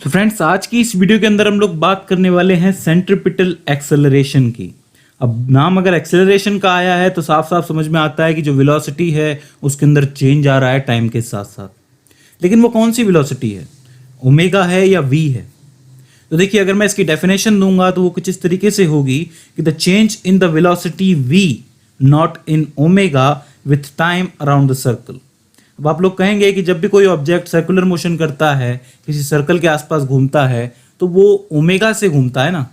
तो फ्रेंड्स, आज की इस वीडियो के अंदर हम लोग बात करने वाले हैं सेंट्रीपिटल एक्सेलरेशन की। अब नाम अगर एक्सेलरेशन का आया है तो साफ साफ समझ में आता है कि जो वेलोसिटी है उसके अंदर चेंज आ रहा है टाइम के साथ साथ। लेकिन वो कौन सी वेलोसिटी है, ओमेगा है या वी है? तो देखिए, अगर मैं इसकी डेफिनेशन दूंगा तो वो कुछ इस तरीके से होगी कि the change in the velocity v not in omega with time around the circle. अब आप लोग कहेंगे कि जब भी कोई ऑब्जेक्ट सर्कुलर मोशन करता है, किसी सर्कल के आसपास घूमता है, तो वो ओमेगा से घूमता है ना।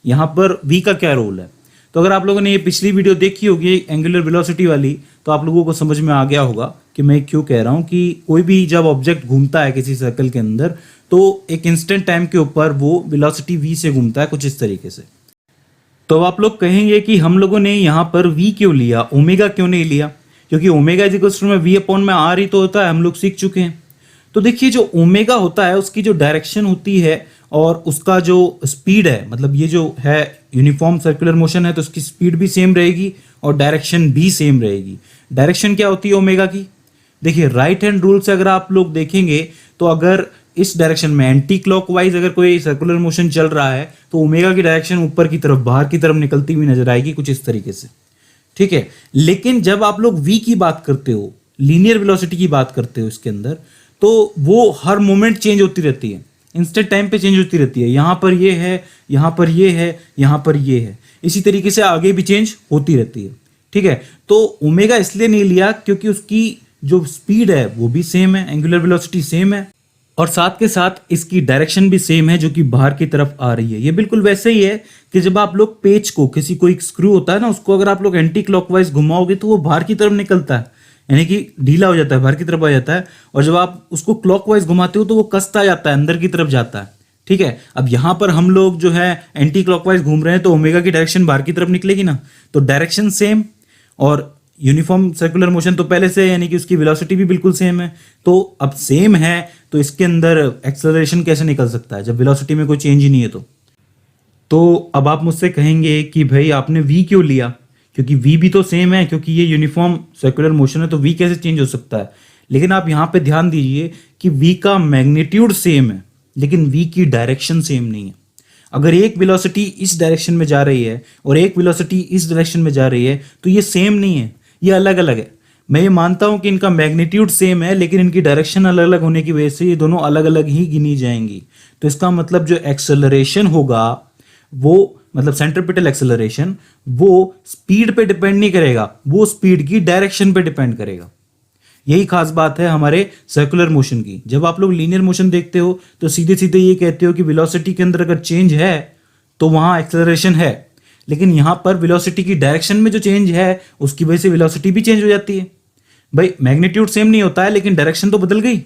यहाँ पर वी का क्या रोल है? तो अगर आप लोगों ने ये पिछली वीडियो देखी होगी एंगुलर वेलोसिटी वाली, तो आप लोगों को समझ में आ गया होगा कि मैं क्यों कह रहा हूँ कि कोई भी जब ऑब्जेक्ट घूमता है किसी सर्कल के अंदर, तो एक इंस्टेंट टाइम के ऊपर वो वेलोसिटी वी से घूमता है कुछ इस तरीके से। तो अब आप लोग कहेंगे कि हम लोगों ने यहाँ पर वी क्यों लिया, ओमेगा क्यों नहीं लिया? क्योंकि ओमेगा इज इक्वल्स टू में वी अपॉन में आर ही तो होता है, हम लोग सीख चुके हैं। तो देखिए, जो ओमेगा होता है उसकी जो डायरेक्शन होती है और उसका जो स्पीड है, मतलब ये जो है यूनिफॉर्म सर्कुलर मोशन है तो उसकी स्पीड भी सेम रहेगी और डायरेक्शन भी सेम रहेगी। डायरेक्शन क्या होती है ओमेगा की? देखिए, राइट हैंड रूल से अगर आप लोग देखेंगे तो अगर इस डायरेक्शन में एंटी क्लॉकवाइज अगर कोई सर्कुलर मोशन चल रहा है तो ओमेगा की डायरेक्शन ऊपर की तरफ, बाहर की तरफ निकलती हुई नजर आएगी कुछ इस तरीके से, ठीक है। लेकिन जब आप लोग v की बात करते हो, लीनियर वेलोसिटी की बात करते हो इसके अंदर, तो वो हर मोमेंट चेंज होती रहती है, इंस्टेंट टाइम पे चेंज होती रहती है। यहाँ पर ये है, यहाँ पर ये है, यहाँ पर ये है, इसी तरीके से आगे भी चेंज होती रहती है, ठीक है। तो ओमेगा इसलिए नहीं लिया क्योंकि उसकी जो स्पीड है वो भी सेम है, एंगुलर वेलोसिटी सेम है और साथ के साथ इसकी डायरेक्शन भी सेम है जो कि बाहर की तरफ आ रही है। ये बिल्कुल वैसे ही है कि जब आप लोग पेच को, किसी को एक स्क्रू होता है ना, उसको अगर आप लोग एंटी क्लॉकवाइज घुमाओगे तो वो बाहर की तरफ निकलता है, यानी कि ढीला हो जाता है, बाहर की तरफ आ जाता है। और जब आप उसको क्लॉकवाइज घुमाते हो तो वो कसता जाता है, अंदर की तरफ जाता है, ठीक है। अब यहाँ पर हम लोग जो है एंटी क्लॉकवाइज घूम रहे हैं तो ओमेगा की डायरेक्शन बाहर की तरफ निकलेगी ना, तो डायरेक्शन सेम और यूनिफॉर्म सर्कुलर मोशन तो पहले से, यानी कि उसकी वेलोसिटी भी बिल्कुल सेम है। तो अब सेम है तो इसके अंदर एक्सेलरेशन कैसे निकल सकता है जब वेलोसिटी में कोई चेंज ही नहीं है? तो अब आप मुझसे कहेंगे कि भाई आपने v क्यों लिया, क्योंकि v भी तो सेम है, क्योंकि ये यूनिफॉर्म सर्कुलर मोशन है तो v कैसे चेंज हो सकता है? लेकिन आप यहाँ पे ध्यान दीजिए कि v का मैग्नीट्यूड सेम है लेकिन v की डायरेक्शन सेम नहीं है। अगर एक वेलोसिटी इस डायरेक्शन में जा रही है और एक वेलोसिटी इस डायरेक्शन में जा रही है तो ये सेम नहीं है, ये अलग अलग है। मैं ये मानता हूं कि इनका मैग्नीट्यूड सेम है लेकिन इनकी डायरेक्शन अलग अलग होने की वजह से ये दोनों अलग अलग ही गिनी जाएंगी। तो इसका मतलब जो एक्सेलरेशन होगा वो, मतलब सेंट्रीपिटल एक्सेलरेशन, वो स्पीड पे डिपेंड नहीं करेगा, वो स्पीड की डायरेक्शन पे डिपेंड करेगा। यही खास बात है हमारे सर्कुलर मोशन की। जब आप लोग लीनियर मोशन देखते हो तो सीधे सीधे ये कहते हो कि वेलोसिटी के अंदर अगर चेंज है तो वहां एक्सेलरेशन है, लेकिन यहां पर वेलोसिटी की डायरेक्शन में जो चेंज है उसकी वजह से वेलोसिटी भी चेंज हो जाती है। भाई मैग्नीट्यूड सेम नहीं होता है लेकिन डायरेक्शन तो बदल गई।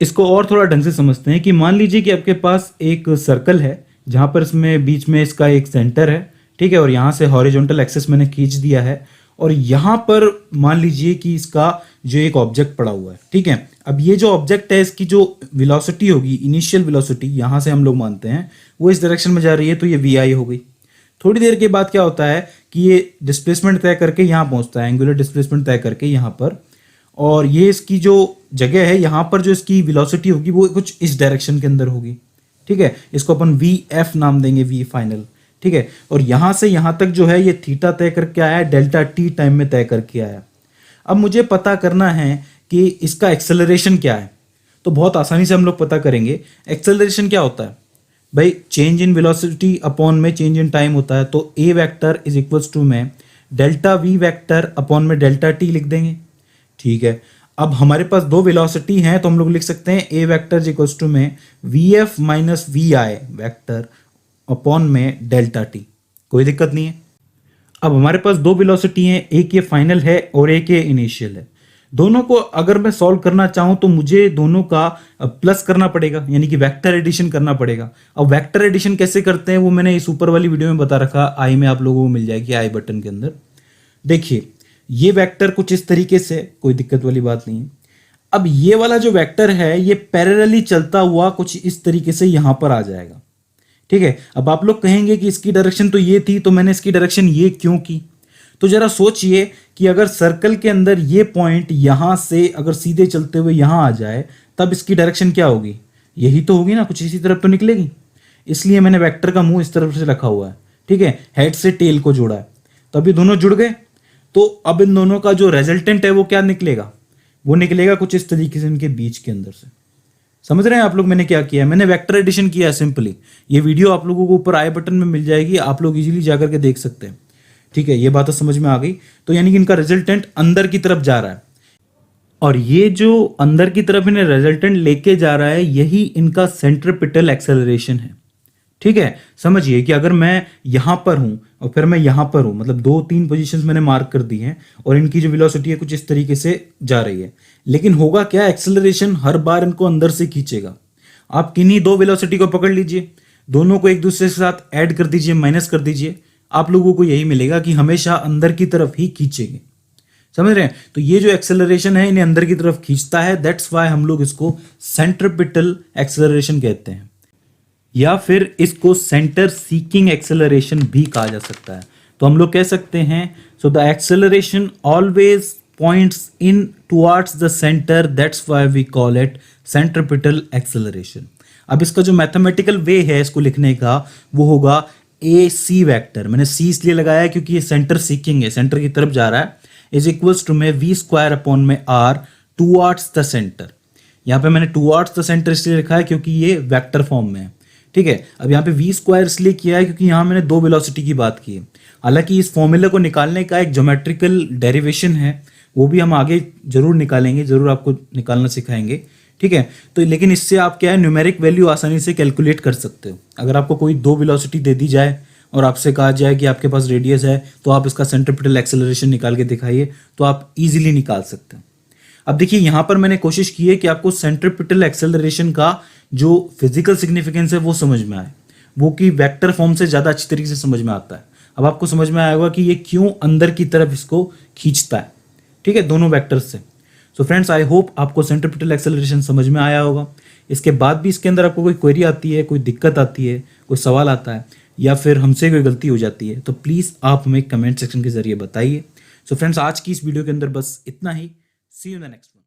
इसको और थोड़ा ढंग से समझते हैं कि मान लीजिए कि आपके पास एक सर्कल है जहां पर इसमें बीच में इसका एक सेंटर है, ठीक है, और यहां से हॉरिजॉन्टल एक्सिस मैंने खींच दिया है और यहां पर मान लीजिए कि इसका जो एक ऑब्जेक्ट पड़ा हुआ है, ठीक है। अब ये जो ऑब्जेक्ट है इसकी जो वेलोसिटी होगी, इनिशियल वेलोसिटी यहां से हम लोग मानते हैं वो इस डायरेक्शन में जा रही है तो ये वी आई हो गई। थोड़ी देर के बाद क्या होता है कि ये डिस्प्लेसमेंट तय करके यहाँ पहुंचता है, एंगुलर डिस्प्लेसमेंट तय करके यहाँ पर, और ये इसकी जो जगह है यहाँ पर जो इसकी वेलोसिटी होगी वो कुछ इस डायरेक्शन के अंदर होगी, ठीक है। इसको अपन वी एफ नाम देंगे, वी फाइनल, ठीक है। और यहाँ से यहाँ तक जो है ये थीटा तय करके आया है, डेल्टा टी टाइम में तय करके आया। अब मुझे पता करना है कि इसका एक्सेलरेशन क्या है, तो बहुत आसानी से हम लोग पता करेंगे। एक्सेलरेशन क्या होता है भाई? चेंज इन वेलोसिटी अपॉन में चेंज इन टाइम होता है। तो ए वेक्टर इज इक्वल्स टू में डेल्टा वी वेक्टर अपॉन में डेल्टा टी लिख देंगे, ठीक है। अब हमारे पास दो वेलोसिटी हैं तो हम लोग लिख सकते हैं a vector is equals to में v f minus v i vector upon में डेल्टा टी। कोई दिक्कत नहीं है। अब हमारे पास दो वेलोसिटी हैं, एक ये फाइनल है और एक ये इनिशियल है। दोनों को अगर मैं सॉल्व करना चाहूं तो मुझे दोनों का प्लस करना पड़ेगा, यानी कि वेक्टर एडिशन करना पड़ेगा। अब वेक्टर एडिशन कैसे करते हैं वो मैंने इस ऊपर वाली वीडियो में बता रखा, आई में आप लोगों को मिल जाएगी, आई बटन के अंदर। देखिए, ये वेक्टर कुछ इस तरीके से, कोई दिक्कत वाली बात नहीं है। अब ये वाला जो वेक्टर है ये पैरेलली चलता हुआ कुछ इस तरीके से यहां पर आ जाएगा, ठीक है। अब आप लोग कहेंगे कि इसकी डायरेक्शन तो ये थी तो मैंने इसकी डायरेक्शन ये क्यों की? तो जरा सोचिए कि अगर सर्कल के अंदर ये पॉइंट यहां से अगर सीधे चलते हुए यहां आ जाए तब इसकी डायरेक्शन क्या होगी? यही तो होगी ना, कुछ इसी तरफ तो निकलेगी। इसलिए मैंने वेक्टर का मुंह इस तरफ से रखा हुआ है, ठीक है, हेड से टेल को जोड़ा है। तो अभी दोनों जुड़ गए, तो अब इन दोनों का जो रिजल्टेंट है वो क्या निकलेगा, वो निकलेगा कुछ इस तरीके से इनके बीच के अंदर से। समझ रहे हैं आप लोग मैंने क्या किया है? मैंने वेक्टर एडिशन किया है सिंपली। ये वीडियो आप लोगों को ऊपर आई बटन में मिल जाएगी, आप लोग इजीली जाकर के देख सकते हैं, ठीक है। ये बात तो समझ में आ गई। तो यानी कि इनका रिजल्टेंट अंदर की तरफ जा रहा है, और ये जो अंदर की तरफ इन्हें रिजल्टेंट लेके जा रहा है, यही इनका सेंट्रीपिटल एक्सेलरेशन है, ठीक है। समझिए कि अगर मैं यहां पर हूं और फिर मैं यहां पर हूं, मतलब 2-3 पोजीशंस मैंने मार्क कर दी हैं, और इनकी जो वेलोसिटी है कुछ इस तरीके से जा रही है। लेकिन होगा क्या, एक्सेलरेशन हर बार इनको अंदर से खींचेगा। आप किन्हीं दो वेलोसिटी को पकड़ लीजिए, दोनों को एक दूसरे के साथ ऐड कर दीजिए, माइनस कर दीजिए, आप लोगों को यही मिलेगा कि हमेशा अंदर की तरफ ही खींचेंगे। समझ रहे हैं? तो ये जो एक्सेलरेशन है इन्हें अंदर की तरफ खींचता है, दैट्स वाई हम लोग इसको सेंट्रीपिटल एक्सेलरेशन कहते हैं, या फिर इसको सेंटर सीकिंग एक्सेलरेशन भी कहा जा सकता है। तो हम लोग कह सकते हैं, so the acceleration always points in towards the centre, that's why we call it centripetal acceleration. अब इसका जो मैथमेटिकल वे है इसको लिखने का, वो होगा ए सी वैक्टर। मैंने सी इसलिए लगाया क्योंकि ये सेंटर सीकिंग है, सेंटर की तरफ जा रहा है, इज इक्वल्स टू में वी स्क्वायर अपॉन में आर टुवर्ड्स द सेंटर। यहाँ पे मैंने टुवर्ड्स द सेंटर इसलिए लिखा है क्योंकि ये वेक्टर फॉर्म में है, ठीक है। अब यहाँ पे वी स्क्वायर इसलिए किया है क्योंकि यहाँ मैंने दो वेलोसिटी की बात की है। हालांकि इस फॉर्मूले को निकालने का एक ज्योमेट्रिकल डेरिवेशन है, वो भी हम आगे जरूर निकालेंगे, जरूर आपको निकालना सिखाएंगे, ठीक है। तो लेकिन इससे आप क्या है, न्यूमेरिक वैल्यू आसानी से कैलकुलेट कर सकते हो। अगर आपको कोई दो वेलोसिटी दे दी जाए और आपसे कहा जाए कि आपके पास रेडियस है, तो आप इसका सेंट्रीपिटल एक्सेलरेशन निकाल के दिखाइए, तो आप इजीली निकाल सकते हैं। अब देखिए यहाँ पर मैंने कोशिश की है कि आपको सेंट्रीपिटल एक्सेलरेशन का जो फिजिकल सिग्निफिकेंस है वो समझ में आए, वो कि वेक्टर फॉर्म से ज़्यादा अच्छी तरीके से समझ में आता है। अब आपको समझ में आया होगा कि ये क्यों अंदर की तरफ इसको खींचता है, ठीक है, दोनों वेक्टर्स से। सो फ्रेंड्स, आई होप आपको सेंट्रीपिटल एक्सेलरेशन समझ में आया होगा। इसके बाद भी इसके अंदर आपको कोई क्वेरी आती है, कोई दिक्कत आती है, कोई सवाल आता है, या फिर हमसे कोई गलती हो जाती है, तो प्लीज़ आप हमें कमेंट सेक्शन के जरिए बताइए। सो फ्रेंड्स, आज की इस वीडियो के अंदर बस इतना ही। See you in the next one.